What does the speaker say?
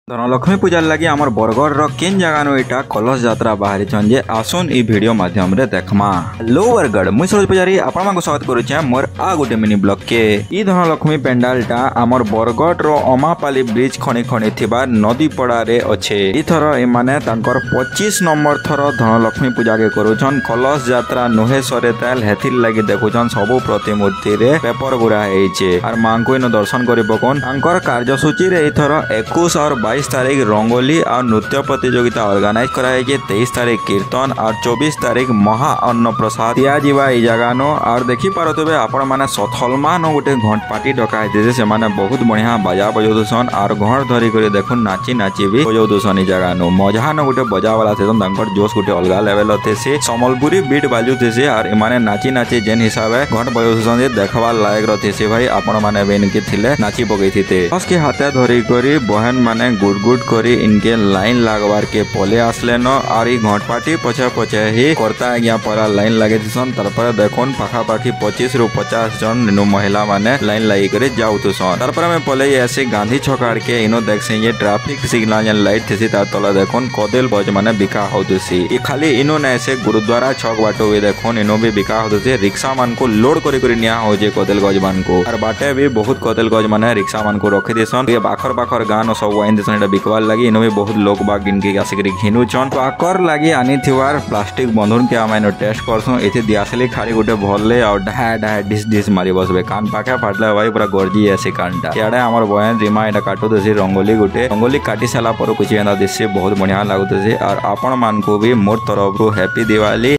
धनलक्ष्मी पूजा लगी आमर बरगढ़ केन जगह एटा कलश यात्रा बाहरी जे आसुन ई वीडियो माध्यम रे देखमा। हेलो बरगढ़ मुई सरोज पुजारी आपण स्वागत करुचे मोर आ गोटे मिनी ब्लॉग के। ई धनलक्ष्मी पेंडालटा आमर बरगढ़ रो अमापाली ब्रिज खणी खणी थिबा नदी पड़ा रे अच्छे। इथर एमाने तांकर 25 नंबर थर धनलक्ष्मी पूजा के करूछन। कलश यात्रा नुहे सरे ताल हेथिर लगी देखुछन सबु प्रतिमूर्ति रे पेपर गुड़ा हेइचे आर मांको इन दर्शन करिबकोन। तांकर कार्यसूची रे इथर 21 और 22 तारीख रंगोली और नृत्य प्रतियोगिता ऑर्गेनाइज कराई। 23 तारीख कीर्तन और 24 तारीख महा अन्न प्रसाद दिया जीवा ई जगह नो। और देखि पारतबे आपण माने सथलमा नो गोटे घंट पार्टी डकाई देसे से माने बहुत बढ़िया बाजा बजौदसन और घंट धरी करे देखुन नाची नाची भी बजौदसन ई जगह नो। मजा न गोटे बजा वाला थेसन तांकर जोश गोटे अलगा लेवल होते से समलपुरी बीट बाजुते से और माने नाची नाची जेन हिसाबे घंट बजौदसन जे देखवा लायक रहते से भाई आपण माने बेन के थिले नाची पकईथिते। उसके हाथे धरी करी बहन माने गुड गुड करी इनके लाइन लगवार के पले आसले न और घंट पार्टी पछे पछे ही करता आज्ञा परा लाइन लगे तारपर देखुन पाखापाखी 25 ରୁ 50 जन इनो महिला माने लाइन लगी करे जाउतसन। तारपर में पले ऐसे गांधी छकाड़ के इनो देखसे ये ट्रैफिक सिग्नल जन लाइट थेसी तार तला देखुन कदेल गज माने बिका होतसी। ई खाली इनो ने ऐसे गुरुद्वारा छक बाटो भी देखुन इनो भी बिका होतसी। रिक्शा मान को लोड करी करी निया हो जे कदेल गज मान को और बाटे भी बहुत कदेल गज माने रिक्शा मान को रखि देसन। ये बाखर बाखर गान सब वाइन देसन एटा बिकवार लगी इनो भी बहुत लोग बाग इनके आसिक घिनुछन। तो आकर लगी आनी थिवार प्लास्टिक बंधुन के आम टेस्ट करसु। एथि दियासली खाली गोटे भरले और ढा ढा डिस डिस मारी बसबे कान पाखे फाटले भाई पूरा गरजी आसे कानटा। याडे हमर बहन रीमा एटा काटो देसी रंगोली काटी साला पर कुछ एंदा देसी बहुत बढ़िया लागुते और आपण मान को भी मोर तरफ हैप्पी दिवाली।